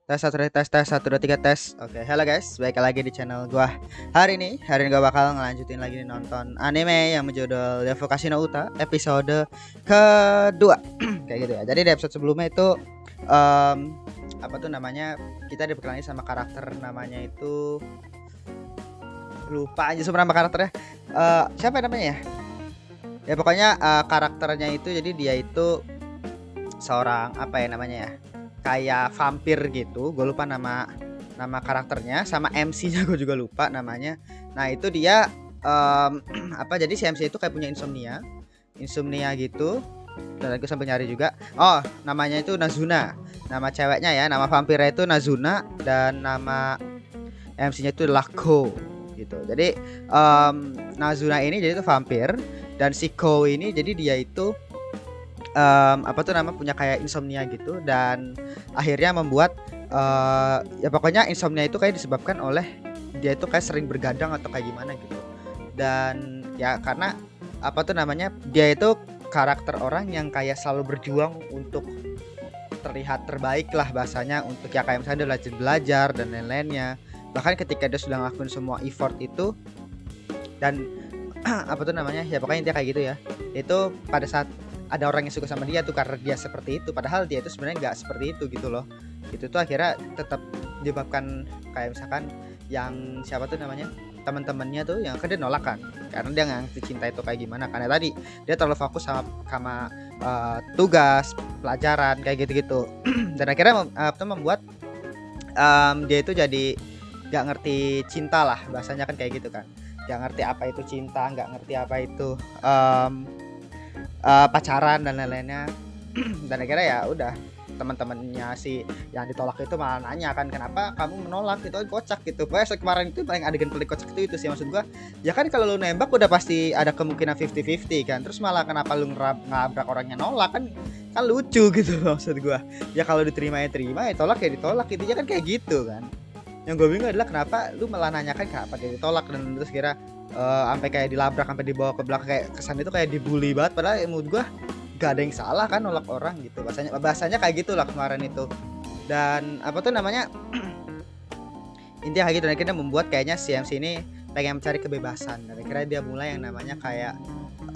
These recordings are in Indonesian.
Tes satu tes tes 1 2 3 tes. Oke, halo guys, balik lagi di channel gua. Hari ini gua bakal ngelanjutin lagi nonton anime yang berjudul Devokashi no Uta episode kedua. Kayak gitu ya. Jadi di episode sebelumnya itu apa tuh namanya? Kita diperkenalkan sama karakter namanya itu lupa aja sama nama karakternya. Siapa namanya ya? Ya pokoknya karakternya itu jadi dia itu seorang apa ya namanya ya? Kayak vampir gitu, gue lupa nama karakternya, sama MC-nya gue juga lupa namanya. Nah itu dia apa jadi si MC itu kayak punya insomnia gitu. Dan gue sampai nyari juga. Oh namanya itu Nazuna, nama ceweknya ya, nama vampirnya itu Nazuna dan nama MC-nya itu Lako gitu. Jadi Nazuna ini jadi itu vampir dan si Ko ini jadi dia itu apa tuh nama punya kayak insomnia gitu dan akhirnya membuat ya pokoknya insomnia itu kayak disebabkan oleh dia itu kayak sering bergadang atau kayak gimana gitu. Dan ya karena apa tuh namanya dia itu karakter orang yang kayak selalu berjuang untuk terlihat terbaik lah bahasanya, untuk ya kayak misalnya dia rajin belajar dan lain-lainnya. Bahkan ketika dia sudah ngelakuin semua effort itu dan apa tuh namanya ya pokoknya dia kayak gitu ya, itu pada saat ada orang yang suka sama dia tuh karena dia seperti itu, padahal dia itu sebenarnya nggak seperti itu gitu loh. Itu tuh akhirnya tetap menyebabkan kayak misalkan yang siapa tuh namanya teman-temannya tuh yang dia nolak kan, karena dia nggak ngerti cinta itu kayak gimana, karena tadi dia terlalu fokus sama tugas pelajaran kayak gitu-gitu. Dan akhirnya membuat dia itu jadi nggak ngerti cinta lah bahasanya kan kayak gitu kan, nggak ngerti apa itu cinta, nggak ngerti apa itu pacaran dan lain-lainnya. Dan akhirnya ya udah teman-temannya si yang ditolak itu malah nanya kan, kenapa kamu menolak, itu kocak gitu. Pokoknya kemarin itu paling adegan paling kocak itu sih, maksud gua ya kan kalau lu nembak udah pasti ada kemungkinan 50-50 kan, terus malah kenapa lu ngelabrak orangnya nolak kan lucu gitu loh maksud gua. Ya kalau diterima ya terima, ya tolak ya ditolak, intinya kan kayak gitu kan. Yang gue bingung adalah kenapa lu malah nanyakan kenapa dia ditolak, dan terus kira sampai kayak dilabrak, sampai dibawa ke belakang, kayak kesan itu kayak dibully banget, padahal menurut gua gak ada yang salah kan nolak orang gitu, bahasanya kayak gitu lah kemarin itu. Dan apa tuh namanya intinya kayak gitu, dan akhirnya membuat kayaknya si MC ini pengen mencari kebebasan, dan akhirnya dia mulai yang namanya kayak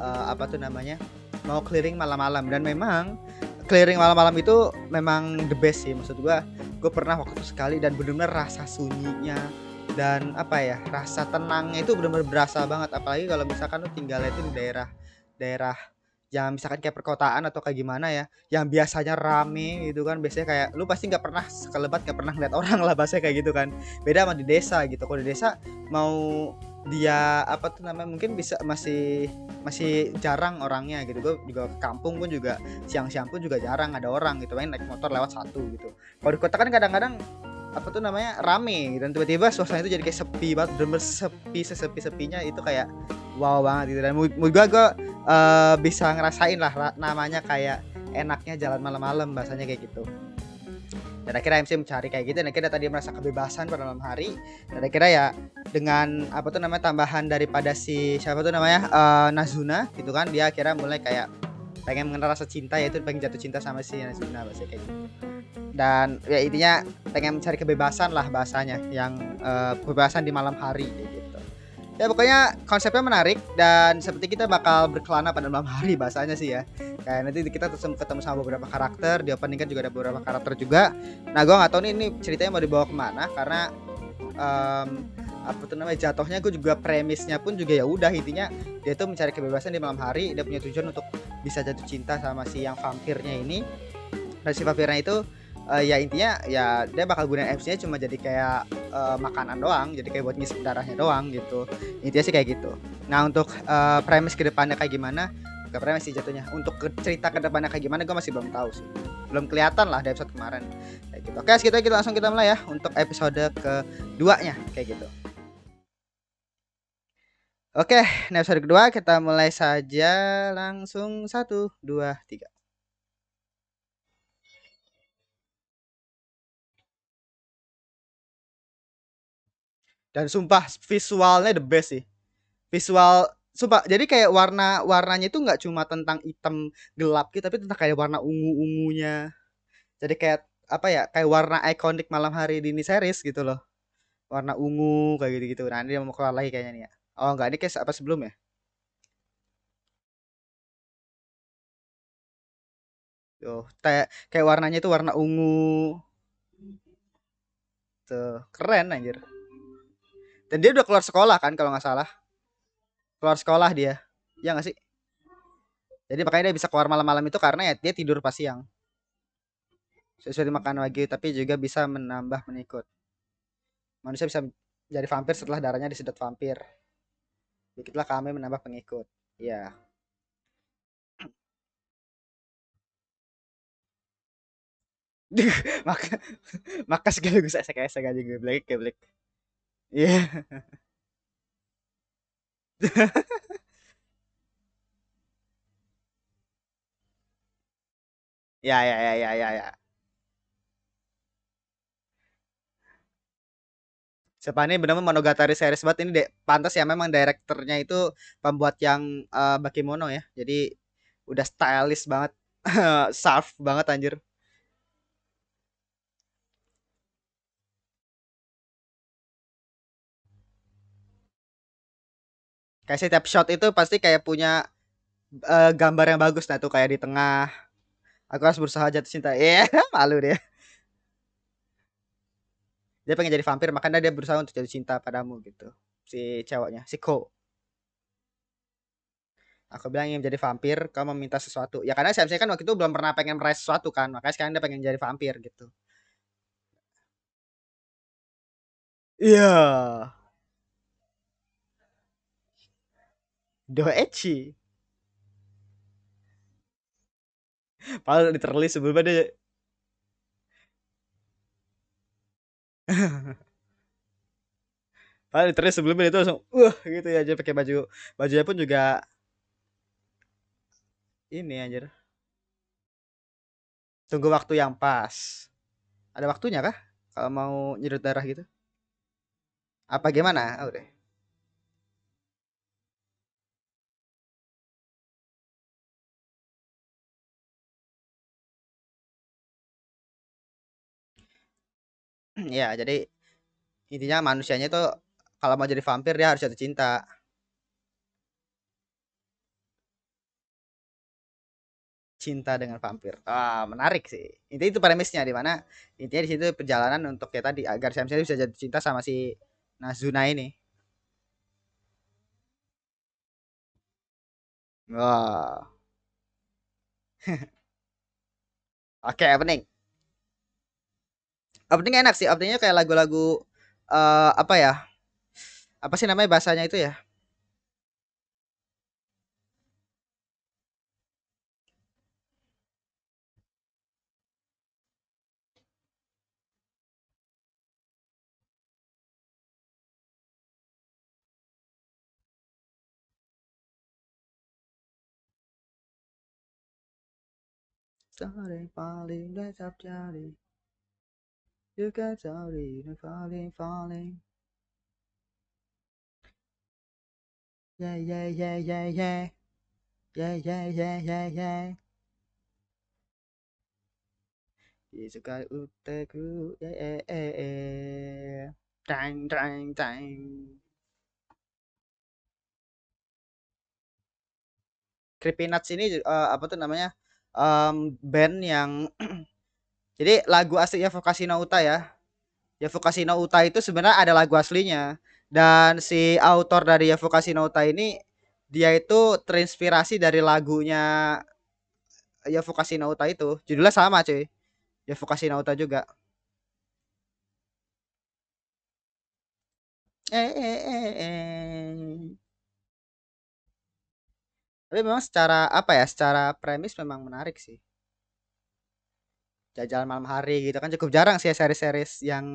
apa tuh namanya mau clearing malam-malam. Dan memang clearing malam-malam itu memang the best sih, maksud gue pernah waktu itu sekali dan benar-benar rasa sunyinya dan apa ya rasa tenangnya itu benar-benar berasa banget, apalagi kalau misalkan lu tinggalnya itu di daerah yang misalkan kayak perkotaan atau kayak gimana ya, yang biasanya rame gitu kan. Biasanya kayak lu pasti nggak pernah sekelebat, nggak pernah ngeliat orang lah bahasanya kayak gitu kan. Beda sama di desa gitu. Kalau di desa mau dia apa tuh namanya mungkin bisa masih jarang orangnya gitu. Gue juga ke kampung pun juga siang-siang pun juga jarang ada orang gitu, main naik motor lewat satu gitu. Kalau di kota kan kadang-kadang apa tuh namanya rame, dan tiba-tiba suasana itu jadi kayak sepi banget, bener-bener sepi, sesepi-sepinya itu kayak wow banget gitu. Dan gue bisa ngerasain lah namanya kayak enaknya jalan malam-malam bahasanya kayak gitu. Dan akhirnya MC mencari kayak gitu, dan akhirnya tadi merasa kebebasan pada malam hari. Dan akhirnya ya dengan apa tuh namanya tambahan daripada si siapa tuh namanya Nazuna gitu kan, dia akhirnya mulai kayak pengen mengenal rasa cinta, yaitu pengen jatuh cinta sama si Nazuna bahasa kayak gitu. Dan ya intinya pengen mencari kebebasan lah bahasanya, yang kebebasan di malam hari kayak gitu. Ya pokoknya konsepnya menarik, dan seperti kita bakal berkelana pada malam hari bahasanya sih ya. Kayak nanti kita ketemu sama beberapa karakter, di opening kan juga ada beberapa karakter juga. Nah gue nggak tahu nih ini ceritanya mau dibawa kemana, karena apa tuh namanya jatuhnya gue juga premisnya pun juga ya udah intinya dia tuh mencari kebebasan di malam hari, dia punya tujuan untuk bisa jatuh cinta sama si yang vampirnya ini. Dan si vampirnya itu ya intinya ya dia bakal gunain MC-nya cuma jadi kayak makanan doang, jadi kayak buat ngisi darahnya doang gitu. Intinya sih kayak gitu. Nah untuk premis kedepannya kayak gimana, gak premis sih jatuhnya, untuk cerita kedepannya kayak gimana gue masih belum tahu sih, belum kelihatan lah dari episode kemarin kayak gitu. Oke segitu kita langsung kita mulai ya untuk episode keduanya kayak gitu. Oke, nah episode kedua kita mulai saja langsung 1 2 3. Dan sumpah visualnya the best sih. Visual sumpah, jadi kayak warnanya itu nggak cuma tentang hitam gelap gitu, tapi tentang kayak warna ungu-ungunya. Jadi kayak apa ya, kayak warna ikonik malam hari di ini series gitu loh. Warna ungu kayak gitu-gitu. Nah, ini dia mau keluar lagi kayaknya nih ya. Oh, enggak, ini kayak apa sebelum ya? Tuh, kayak warnanya itu warna ungu. Tuh, keren anjir. Dan dia udah keluar sekolah kan kalau nggak salah. Keluar sekolah dia. Ya nggak sih? Jadi makanya dia bisa keluar malam-malam itu karena ya dia tidur pas siang. Sesuai dimakan lagi tapi juga bisa menambah pengikut. Manusia bisa jadi vampir setelah darahnya disedot vampir. Begitulah kami menambah pengikut. Ya. maka maka sekaligus esek-esek aja gue black ke black. Iya. Ya ya ya ya ya ya. Siapa ini benar-benar monogatari series banget ini deh. Pantas ya memang direkturnya itu pembuat yang Bakemono ya. Jadi udah stylish banget. Sharp banget anjir. Kayak setiap shot itu pasti kayak punya gambar yang bagus nah tuh kayak di tengah. Aku harus berusaha jatuh cinta. Iya, yeah, malu deh. Dia pengen jadi vampir makanya dia berusaha untuk jatuh cinta padamu gitu. Si ceweknya, si Ko. Aku bilang ingin menjadi vampir, kamu meminta sesuatu. Ya karena saya kan waktu itu belum pernah pengen meraih sesuatu kan, makanya sekarang dia pengen jadi vampir gitu. Iya. Doechi. Padahal literally sebelumnya dia padahal literally sebelumnya dia tuh langsung gitu ya aja pakai baju bajunya pun juga ini anjir. Tunggu waktu yang pas. Ada waktunya kah? Kalau mau nyedot darah gitu? Apa gimana? Oh, deh. Ya, jadi intinya manusianya tuh kalau mau jadi vampir dia harus jatuh cinta. Cinta dengan vampir. Ah, menarik sih. Intinya itu premisnya di mana intinya di situ perjalanan untuk ya tadi agar Sam bisa jatuh cinta sama si Nazuna ini. Wah. Oke, opening. Opening enak sih. Openingnya kayak lagu-lagu apa ya? Apa sih namanya bahasanya itu ya? Sorry, falling, let's up, Charlie. You can sorry, falling, falling. Yeah, yeah, yeah, yeah, yeah. Yeah, yeah, yeah, yeah, yeah. Izukai uteku, yeah, yeah, yeah, yeah. Dang, dang, dang. Creepy Nuts ini apa tuh namanya? Band yang jadi lagu aslinya Vokasi no Uta ya. Ya Vokasi no Uta itu sebenarnya ada lagu aslinya dan si autor dari ya Vokasi no Uta ini dia itu terinspirasi dari lagunya ya Vokasi no Uta itu. Judulnya sama cuy. Ya Vokasi no Uta juga. Eh. Tapi memang secara apa ya? Secara premis memang menarik sih. Jalan malam hari gitu kan cukup jarang sih ya series-series yang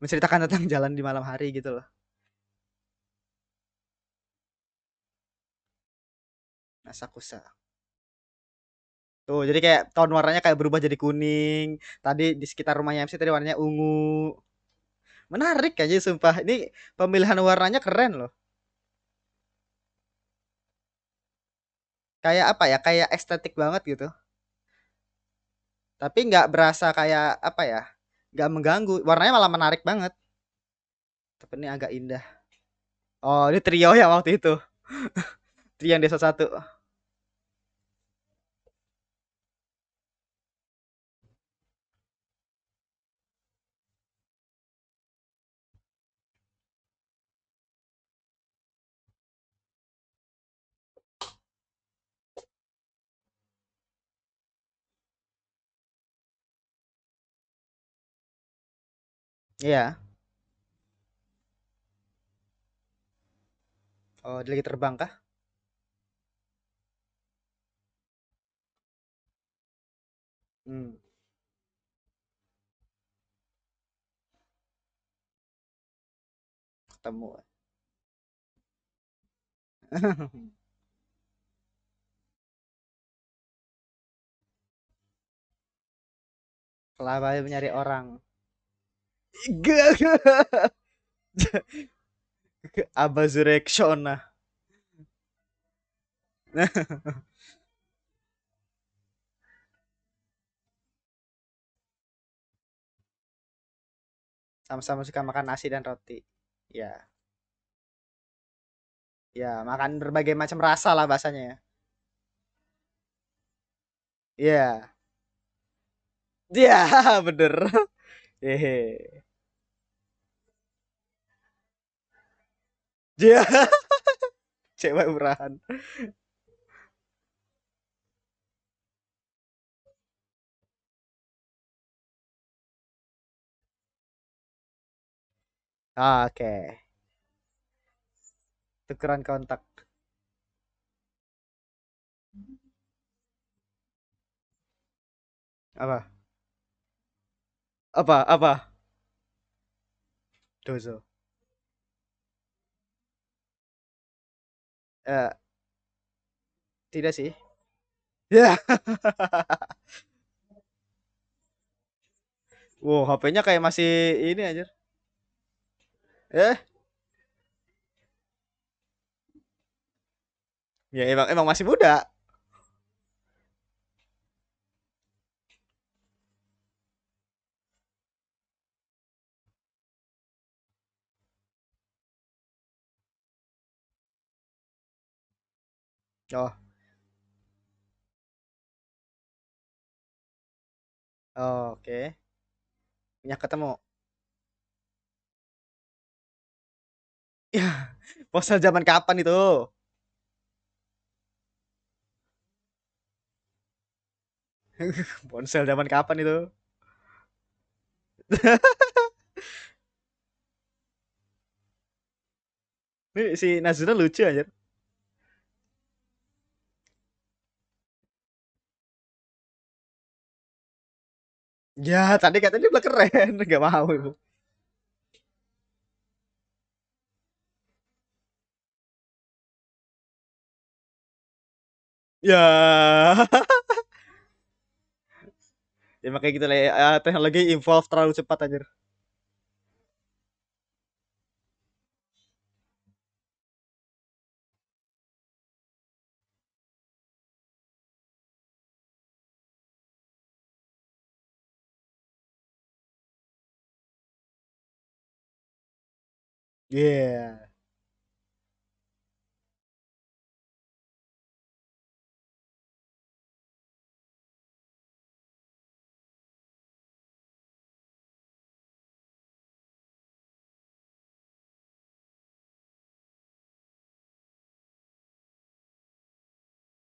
menceritakan tentang jalan di malam hari gitu loh. Asakusa. Tuh, jadi kayak tone warnanya kayak berubah jadi kuning. Tadi di sekitar rumahnya MC tadi warnanya ungu. Menarik aja sumpah. Ini pemilihan warnanya keren loh. Kayak apa ya? Kayak estetik banget gitu. Tapi nggak berasa kayak apa ya? Nggak mengganggu. Warnanya malah menarik banget. Tapi ini agak indah. Oh, ini trio ya waktu itu. Trio yang desa satu. Iya. Oh, dia lagi terbang kah? Hmm, ketemu. Kelabah mencari orang. Abazureksona. Sama-sama suka makan nasi dan roti. Ya, ya makan berbagai macam rasa lah bahasanya ya. Iya, iya bener. Hehe. Iya, cewek murahan. Oke, tukeran kontak. Apa? Apa? Apa? Dozo. Eh, tidak sih. Ya. Wow, HP-nya kayak masih ini aja. Eh, ya emang masih muda. Oh, oke. Punya ketemu. Ya, ponsel zaman kapan itu? Ponsel zaman kapan itu? Ini si Nazuna lucu aja. Ya, tadi katanya dia bilang keren, nggak mau ibu. Ya, ya makanya gitu lah. Teknologi evolve terlalu cepat aja. Iya.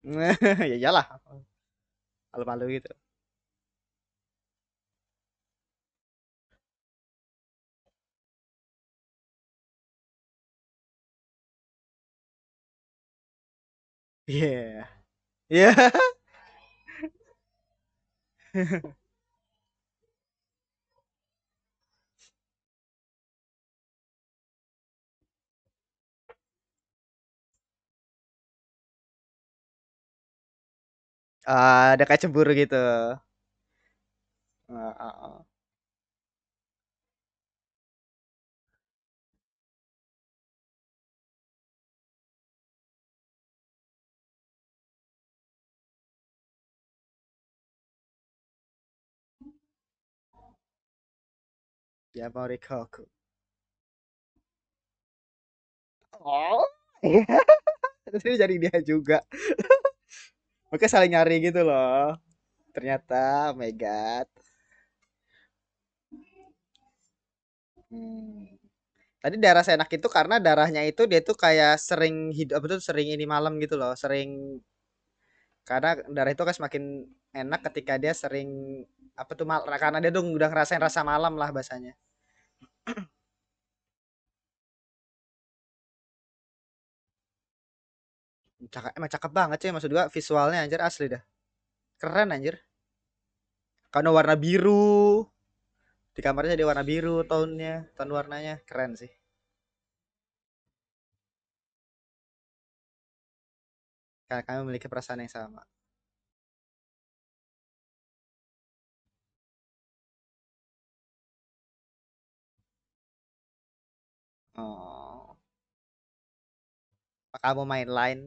Ya iyalah, malu-malu gitu. Iya. Iya. Ada kayak cemburu gitu. Heeh. Ya Morikoku. Oh, iya. Terus ini jadi dia juga. Mereka saling nyari gitu loh. Ternyata, oh my god. Hmm. Tadi darah Senak itu karena darahnya itu dia tuh kayak sering hidup apa tuh sering ini malam gitu loh, sering karena darah itu kan semakin enak ketika dia sering apa tuh karena dia tuh udah ngerasain rasa malam lah bahasanya. Cakep, emang cakep banget sih maksud gua visualnya anjir asli dah. Keren anjir. Karena warna biru. Di kamarnya dia warna biru tonnya, ton warnanya keren sih. Karena kami memiliki perasaan yang sama. Oh, kamu main line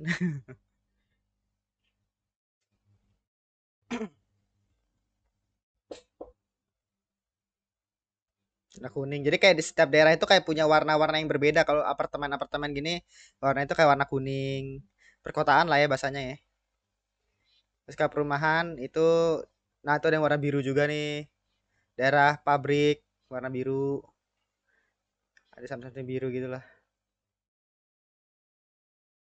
warna kuning. Jadi kayak di setiap daerah itu kayak punya warna-warna yang berbeda. Kalau apartemen-apartemen gini, warna itu kayak warna kuning. Perkotaan lah ya bahasanya ya. Terus kalau perumahan itu, nah itu ada yang warna biru juga nih. Daerah pabrik warna biru. Ada samsung biru gitu lah.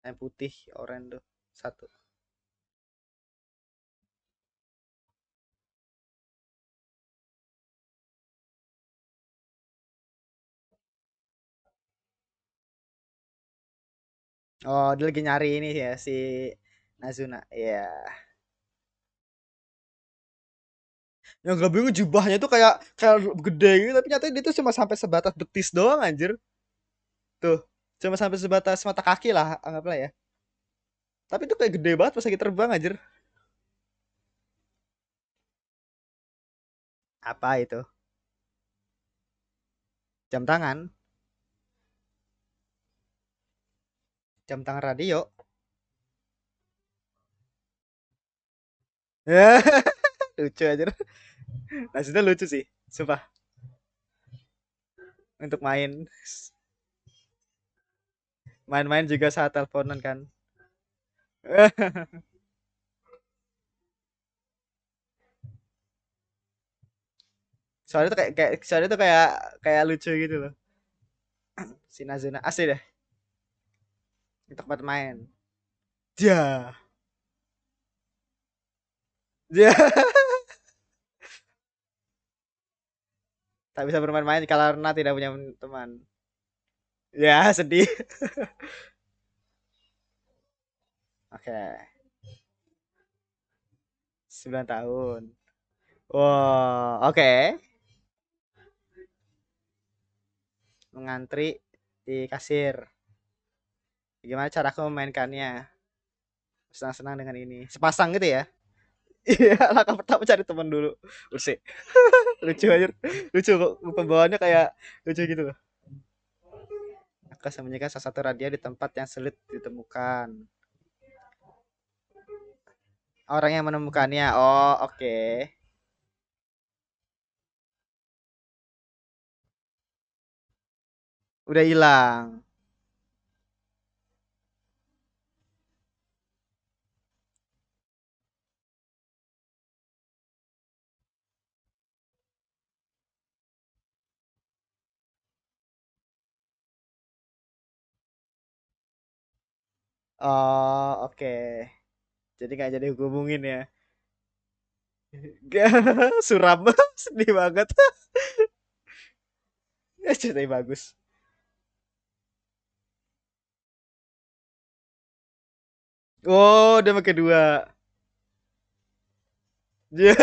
Yang putih, oranye tuh satu. Oh, dia lagi nyari ini ya si Nazuna. Iya. Yang gak bingung jubahnya tuh kayak kayak gede gitu tapi nyatanya dia tuh cuma sampai sebatas betis doang anjir. Tuh, cuma sampai sebatas mata kaki lah anggaplah ya. Tapi itu kayak gede banget pas lagi terbang anjir. Apa itu? Jam tangan, jam tangan radio. Ya, lucu anjir. Maksudnya lucu sih, sumpah untuk main. Main-main juga saat teleponan kan. Soalnya tuh kayak soalnya tuh kayak kayak lucu gitu loh. Si Nazuna asli deh di tempat main. Ja. Ja. Tak bisa bermain-main karena tidak punya teman. Ya, sedih. Oke, 9 tahun. Wow, oke. Mengantri di kasir. Gimana cara aku memainkannya? Senang-senang dengan ini. Sepasang gitu ya? Iya, langkah pertama cari teman dulu. Bersih. Lucu aja. Lucu kok pembawaannya kayak lucu gitu loh. Aku sembunyikan salah satu radio di tempat yang sulit ditemukan. Orang yang menemukannya. Oh, oke. Udah hilang. Oh, oke. Jadi nggak jadi hubungin ya. Gak suram sedih banget. Ceritanya bagus. Oh, dia pakai dua. Dia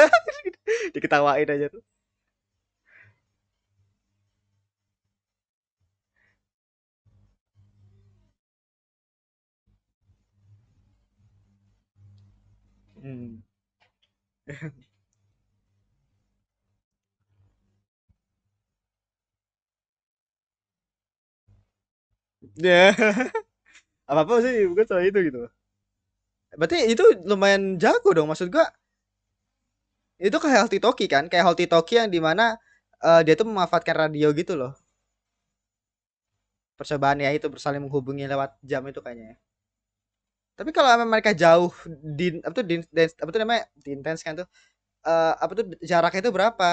diketawain aja tuh. Hmm. Ya, apa-apa sih bukan soal itu gitu. Berarti itu lumayan jago dong maksud gua. Itu kayak Healthy Toki kan? Kayak Healthy Toki yang dimana dia tuh memanfaatkan radio gitu loh. Percobaan ya itu saling menghubungi lewat jam itu kayaknya ya. Tapi kalau emang mereka jauh apa tuh apa tuh namanya intens kan tuh apa tuh jaraknya itu berapa?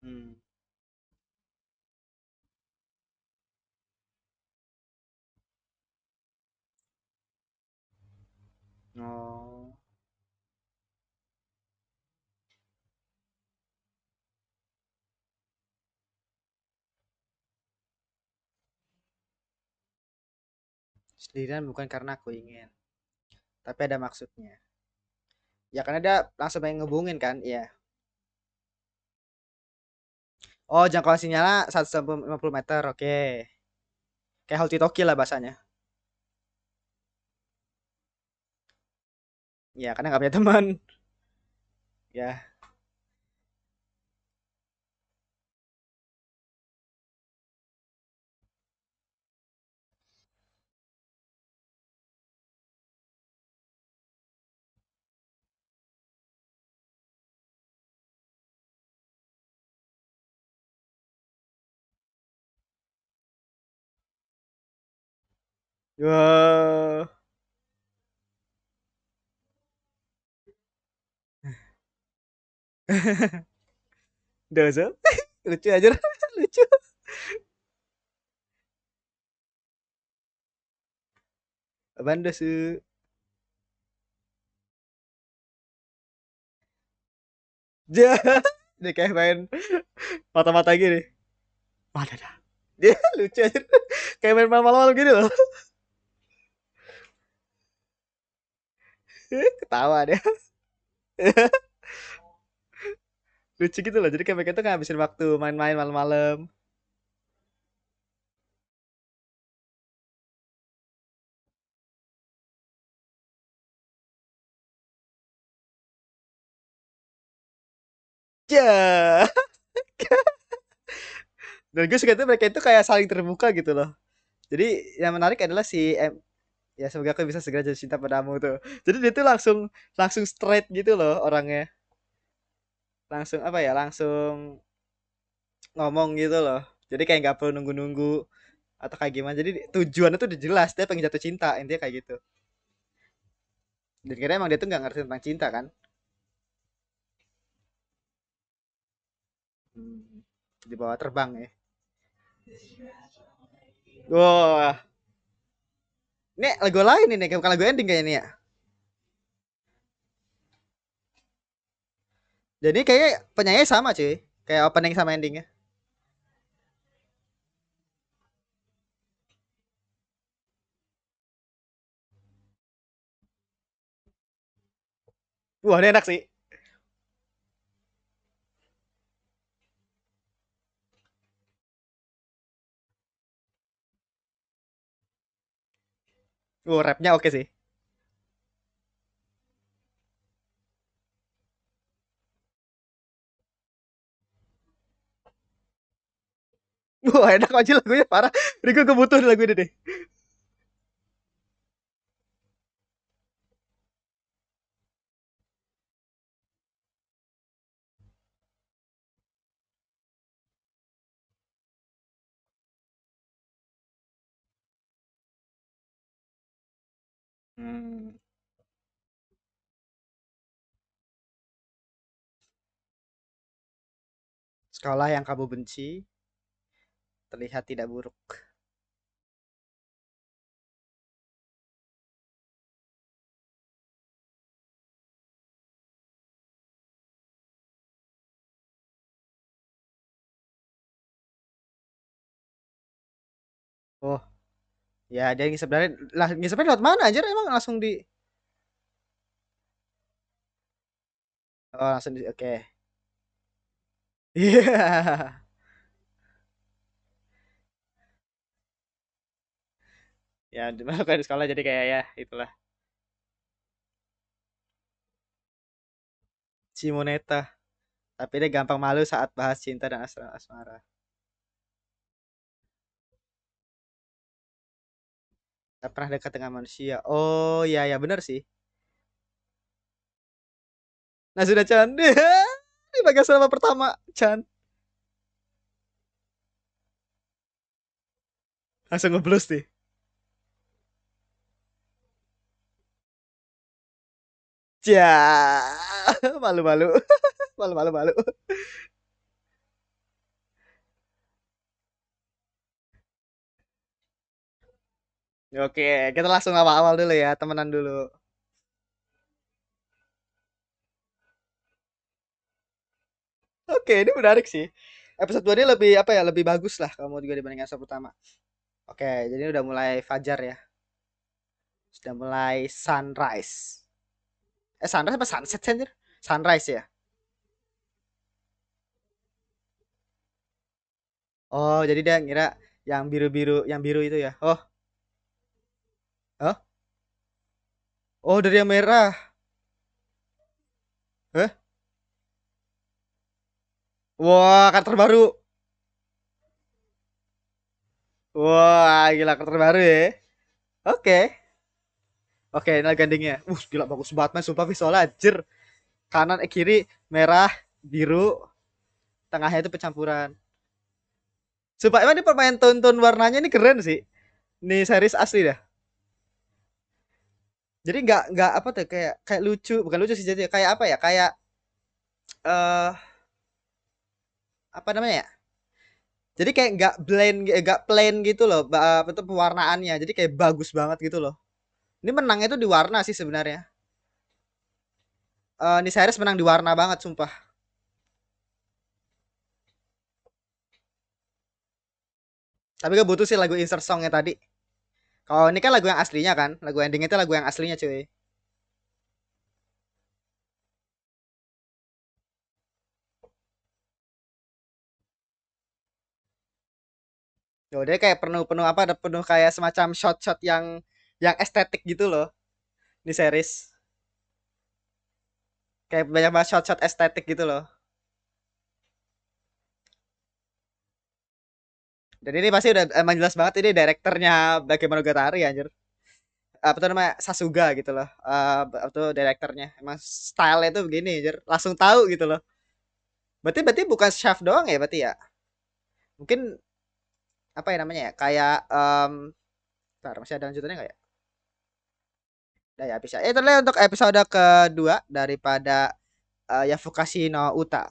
Hmm. Oh, sendirian bukan karena aku ingin, tapi ada maksudnya. Ya karena dia langsung pengen ngehubungin kan, iya. Oh, jangkauan sinyalnya 150 meter, oke. Kayak walkie talkie lah bahasanya. Ya, karena nggak punya teman. Ya. Wah. Dozo. Lucu aja. Lucu. Apaan dosu? Ja. Dia kayak main mata-mata gini. Mana dah? Dia lucu aja. Kayak main malam-malam gini loh. Ketawa dia. Lucu gitu loh. Jadi kayak mereka tuh ngabisin waktu main-main malam-malam. Ja. Dan gue suka tuh mereka itu kayak saling terbuka gitu loh. Jadi yang menarik adalah si ya semoga aku bisa segera jatuh cinta padamu tuh. Jadi dia tuh langsung langsung straight gitu loh orangnya. Langsung apa ya? Langsung ngomong gitu loh. Jadi kayak nggak perlu nunggu-nunggu atau kayak gimana. Jadi tujuannya tuh udah jelas dia pengen jatuh cinta intinya kayak gitu. Dan kira emang dia tuh nggak ngerti tentang cinta kan. Hmm. Di bawah terbang ya. Wah, ini lagu lain ini bukan lagu ending kayaknya nih ya. Jadi kayak penyanyi sama cuy. Kayak opening sama endingnya. Wah, ini enak sih. Wah, rapnya oke sih. Wah, enak aja lagunya parah. Ini gue kebutuhan lagu ini deh. Hmm. Sekolah yang kamu benci terlihat tidak buruk. Oh, ya dia sebenarnya lah sebenarnya lewat mana aja emang langsung di oh langsung di oke. Iya. Ya dimana di sekolah jadi kayak ya itulah Simoneta. Tapi dia gampang malu saat bahas cinta dan asmara. Tak pernah dekat dengan manusia. Oh iya ya benar sih. Nasuda Chan. Di bagian selama pertama Chan. Langsung ngeblus nih. Ya, malu-malu. Malu-malu malu. Oke, kita langsung awal-awal dulu ya, temenan dulu. Oke, ini menarik sih. Episode 2 ini lebih apa ya? Lebih bagus lah kamu juga dibandingkan episode pertama. Oke, jadi udah mulai fajar ya. Sudah mulai sunrise. Sunrise apa sunset sih, anjir? Sunrise ya. Oh, jadi dia ngira yang biru-biru, yang biru itu ya. Oh, oh, oh dari yang merah. Eh? Wah, karakter baru. Wah, gila karakter baru ya. Oke. Oke, ini gandingnya. Gila bagus banget man, sumpah visualnya anjir. Kanan kiri merah, biru, tengahnya itu pencampuran. Sumpah emang ini permain tone-tone warnanya ini keren sih. Ini series asli dah. Jadi nggak apa tuh kayak kayak lucu, bukan lucu sih jadi kayak apa ya? Kayak eh apa namanya ya? Jadi kayak nggak plain gitu loh, apa tuh pewarnaannya. Jadi kayak bagus banget gitu loh. Ini menangnya tuh di warna sih sebenarnya. Ini series menang di warna banget sumpah. Tapi gak butuh sih lagu insert songnya tadi. Kalau ini kan lagu yang aslinya kan, lagu ending itu lagu yang aslinya cuy. Yo, dia kayak penuh-penuh apa ada penuh kayak semacam shot-shot yang estetik gitu loh di series. Kayak banyak banget shot-shot estetik gitu loh. Dan ini pasti udah emang jelas banget ini direkturnya Bakemonogatari anjir. Apa tuh namanya Sasuga gitu loh. Apa tuh direkturnya. Emang style itu begini anjir. Langsung tahu gitu loh. Berarti berarti bukan chef doang ya berarti ya. Mungkin apa ya namanya ya? Kayak bentar, masih ada lanjutannya nggak ya? Udah ya bisa. Itu lah untuk episode kedua daripada Yafukashi no Uta.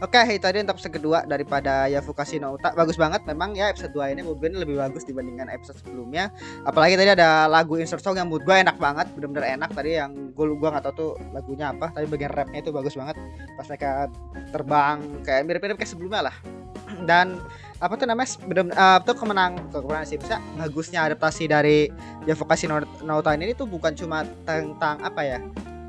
Oke, itu tadi untuk episode kedua daripada Yafukashi no Uta. Bagus banget memang ya episode 2 ini mood gue lebih bagus dibandingkan episode sebelumnya. Apalagi tadi ada lagu insert song yang mood gue enak banget, bener-bener enak. Tadi yang gue nggak tahu tuh lagunya apa, tapi bagian rapnya itu bagus banget. Pas mereka terbang kayak mirip-mirip kayak sebelumnya lah. Dan apa tuh namanya bener tuh kemenangan sih bisa bagusnya adaptasi dari Yafukashi no Uta ini tuh bukan cuma tentang apa ya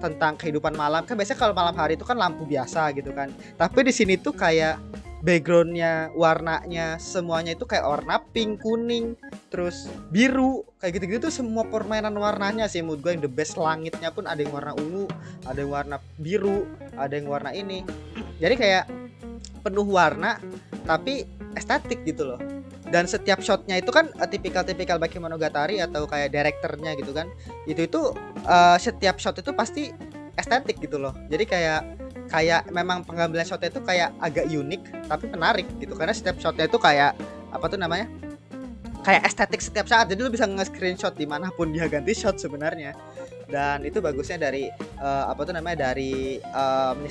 tentang kehidupan malam kan biasanya kalau malam hari itu kan lampu biasa gitu kan tapi di sini tuh kayak backgroundnya warnanya semuanya itu kayak warna pink kuning terus biru kayak gitu-gitu tuh semua permainan warnanya sih menurut gue yang the best langitnya pun ada yang warna ungu ada yang warna biru ada yang warna ini jadi kayak penuh warna tapi estetik gitu loh dan setiap shotnya itu kan tipikal-tipikal Bakemonogatari atau kayak direkturnya gitu kan itu setiap shot itu pasti estetik gitu loh jadi kayak kayak memang pengambilan shotnya itu kayak agak unik tapi menarik gitu karena setiap shotnya itu kayak apa tuh namanya kayak estetik setiap saat jadi lu bisa nge-screenshot dimanapun dia ganti shot sebenarnya dan itu bagusnya dari apa tuh namanya dari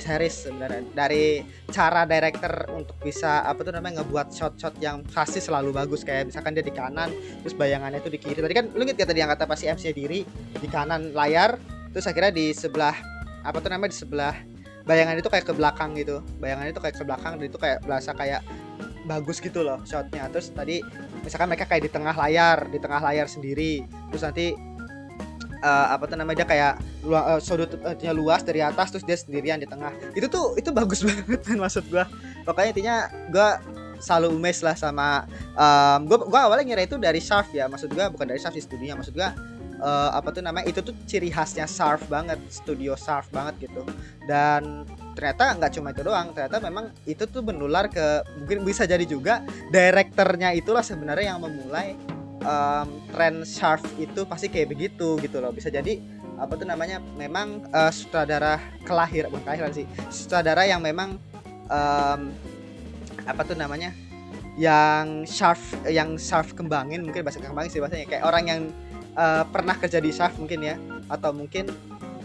series sebenarnya dari cara director untuk bisa apa tuh namanya ngebuat shot-shot yang pasti selalu bagus kayak misalkan dia di kanan terus bayangannya itu di kiri tadi kan lu inget tadi yang kata pasti MC diri di kanan layar terus akhirnya di sebelah apa tuh namanya di sebelah bayangan itu kayak ke belakang gitu bayangan itu kayak ke belakang dan itu kayak berasa kayak bagus gitu loh shotnya terus tadi misalkan mereka kayak di tengah layar sendiri terus nanti apa tuh namanya dia kayak sudutnya luas dari atas terus dia sendirian di tengah itu bagus banget kan maksud gua pokoknya intinya gua selalu amazed lah sama gua awalnya ngira itu dari Sharp ya maksud gua bukan dari Sharp sih studinya maksud gua apa tuh namanya itu tuh ciri khasnya Sharp banget studio Sharp banget gitu dan ternyata nggak cuma itu doang ternyata memang itu tuh menular ke mungkin bisa jadi juga direkturnya itulah sebenarnya yang memulai tren Sharp itu pasti kayak begitu gitu loh bisa jadi apa tuh namanya, memang sutradara bukan kelahiran sih, sutradara yang memang em, apa tuh namanya, yang Sharp kembangin, mungkin bahasa kembangin sih bahasanya, kayak orang yang pernah kerja di Sharp mungkin ya, atau mungkin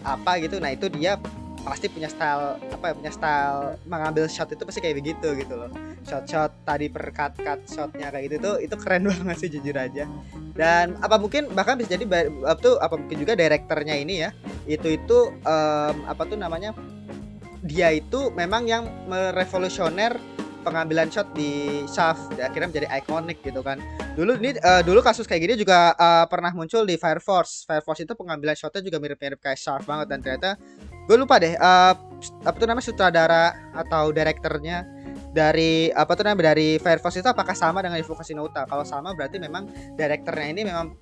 apa gitu. Nah itu dia pasti punya style, apa ya, punya style mengambil shot itu pasti kayak begitu gitu loh. Shot-shot tadi per cut shotnya kayak gitu tuh, itu keren banget sih jujur aja. Dan apa mungkin bahkan bisa jadi apa mungkin juga direkturnya ini ya, itu apa tuh namanya, dia itu memang yang merevolusioner pengambilan shot di Shaft, akhirnya menjadi ikonik gitu kan. Dulu kasus kayak gini juga pernah muncul di Fire Force. Fire Force itu pengambilan shotnya juga mirip-mirip kayak Shaft banget, dan ternyata gue lupa deh apa tuh namanya, sutradara atau direkturnya dari apa tuh namanya, dari Fire Force itu apakah sama dengan Invokasi Nota. Kalau sama berarti memang direkturnya ini memang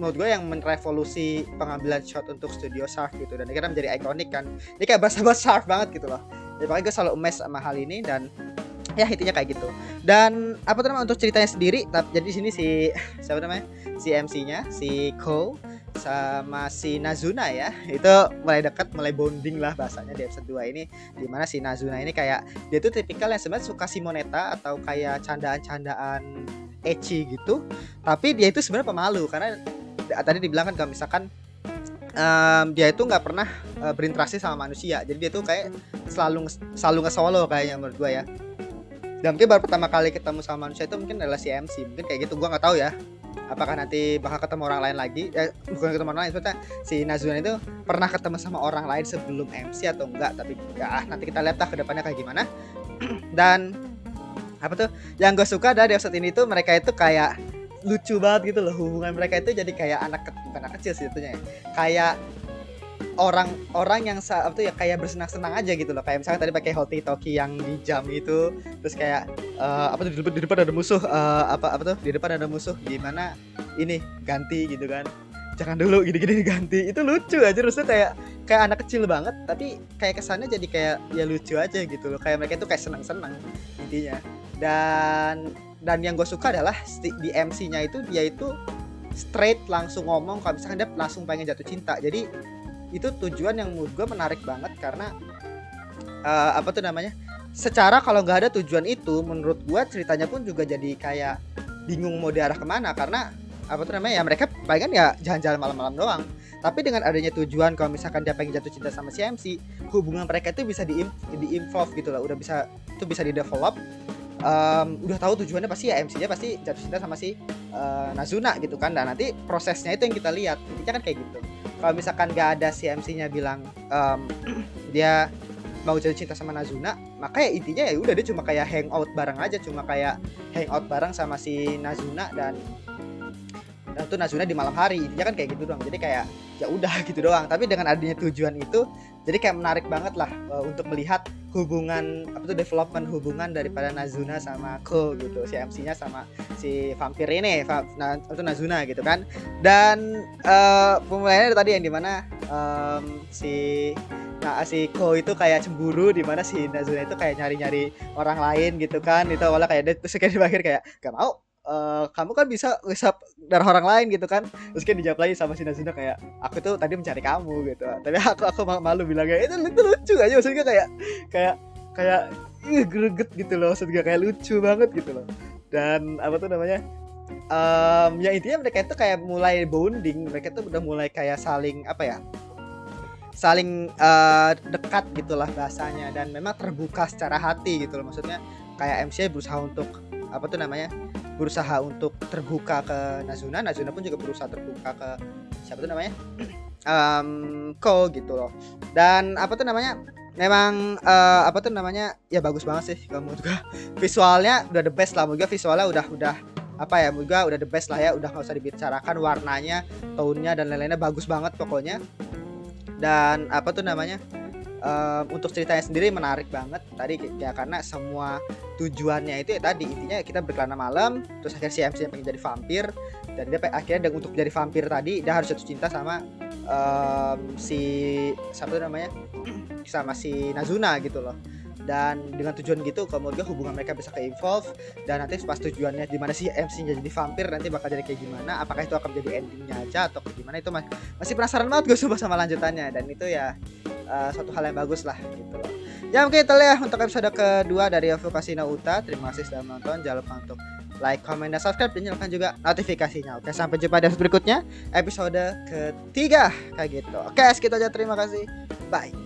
menurut gue yang merevolusi pengambilan shot untuk studio Sharp gitu, dan akhirnya menjadi ikonik kan. Ini kayak bahasa-bahasa Sharp banget gitu loh. Jadi makanya gue selalu amazed sama hal ini, dan ya intinya kayak gitu. Dan apa tuh namanya, untuk ceritanya sendiri, jadi di sini si siapa namanya, si MC-nya si Ko sama si Nazuna ya, itu mulai dekat, mulai bonding lah bahasanya di episode 2 ini, dimana si Nazuna ini kayak dia tuh tipikal yang sebenarnya suka Simonetta atau kayak candaan-candaan ecchi gitu, tapi dia itu sebenarnya pemalu karena tadi dibilang kan kalau misalkan dia itu nggak pernah berinteraksi sama manusia, jadi dia tuh kayak selalu nge-solo kayaknya menurut gue ya. Dan mungkin baru pertama kali ketemu sama manusia itu mungkin adalah si MC, mungkin kayak gitu, gua nggak tahu ya apakah nanti bakal ketemu orang lain lagi, bukan ketemu orang lain, sebetulnya si Nazuna itu pernah ketemu sama orang lain sebelum MC atau enggak, tapi ya nanti kita lihat lah ke depannya kayak gimana. Dan apa tuh yang gue suka dari episode ini tuh, mereka itu kayak lucu banget gitu loh, hubungan mereka itu jadi kayak bukan anak kecil sih tentunya ya, kayak orang-orang yang apa tuh ya, kayak bersenang-senang aja gitu loh. Kayak misalnya tadi pakai Hoti Toki yang di jam itu, terus kayak apa tuh, di depan ada musuh, apa tuh, di depan ada musuh, gimana ini ganti gitu kan, jangan dulu gini-gini diganti. Itu lucu aja, terusnya kayak anak kecil banget, tapi kayak kesannya jadi kayak ya lucu aja gitu loh, kayak mereka itu kayak senang-senang intinya. Dan yang gue suka adalah di MC-nya itu, dia itu straight langsung ngomong kalau misalkan dia langsung pengen jatuh cinta. Jadi itu tujuan yang menurut gue menarik banget, karena apa tuh namanya, secara kalau nggak ada tujuan itu, menurut gue ceritanya pun juga jadi kayak bingung mau diarah kemana, karena apa tuh namanya ya, mereka palingan ya jalan-jalan malam-malam doang. Tapi dengan adanya tujuan, kalau misalkan dia pengen jatuh cinta sama si MC, hubungan mereka itu bisa di-involve gitu loh, udah bisa, itu bisa di-develop. Udah tahu tujuannya pasti ya, MC-nya pasti jatuh cinta sama si Nazuna gitu kan, dan nanti prosesnya itu yang kita lihat, intinya kan kayak gitu. Kalau misalkan gak ada si MC-nya bilang dia mau jatuh cinta sama Nazuna, maka ya intinya ya udah, dia cuma kayak hangout bareng aja, cuma kayak hangout bareng sama si Nazuna, dan itu Nazuna di malam hari, intinya kan kayak gitu doang. Jadi kayak ya udah gitu doang. Tapi dengan adanya tujuan itu, jadi kayak menarik banget lah untuk melihat hubungan, apa tuh, development hubungan daripada Nazuna sama Ko gitu, si MC-nya sama si vampir ini, itu Nazuna gitu kan. Dan pemulainya tadi yang dimana si Ko itu kayak cemburu, dimana si Nazuna itu kayak nyari-nyari orang lain gitu kan. Itu awalnya kayak dia, terus kayak di akhir kayak gak mau, kamu kan bisa ngisap darah orang lain gitu kan. Terus kan dijawab lagi sama si Nazuna kayak, aku tuh tadi mencari kamu gitu, tapi aku malu bilangnya. Itu lucu aja, maksudnya kayak greget gitu loh, maksudnya kayak lucu banget gitu loh. Dan apa tuh namanya, ya intinya mereka itu kayak mulai bonding, mereka tuh udah mulai kayak saling dekat gitulah bahasanya, dan memang terbuka secara hati gitu loh. Maksudnya kayak MC berusaha untuk apa tuh namanya, berusaha untuk terbuka ke Nazuna pun juga berusaha terbuka ke siapa tuh namanya, Ko gitu loh. Dan apa tuh namanya, memang apa tuh namanya, ya bagus banget sih kalau menurut gua. Visualnya udah the best lah, menurut gua visualnya udah apa ya, menurut gua udah the best lah ya, udah nggak usah dibicarakan, warnanya, tone-nya dan lain-lainnya bagus banget pokoknya. Dan apa tuh namanya, untuk ceritanya sendiri menarik banget tadi ya, karena semua tujuannya itu ya tadi, intinya kita berkelana malam, terus akhirnya si MC yang pengen jadi vampir, dan dia akhirnya untuk jadi vampir tadi dia harus jatuh cinta sama si siapa namanya, sama si Nazuna gitu loh. dan dengan tujuan gitu kemudian hubungan mereka bisa ke evolve, dan nanti pas tujuannya di mana si MC-nya jadi vampir nanti bakal jadi kayak gimana, apakah itu akan jadi endingnya aja atau kayak gimana, itu masih penasaran banget gue sama lanjutannya, dan itu ya suatu hal yang bagus lah gitu loh. Ya mungkin itu ya untuk episode kedua dari Advokasi Nauta. Terima kasih sudah menonton, jangan lupa untuk like, comment, dan subscribe, dan nyalakan juga notifikasinya. Oke, sampai jumpa di episode berikutnya, episode ketiga kayak gitu. Oke, segitu aja, terima kasih, bye.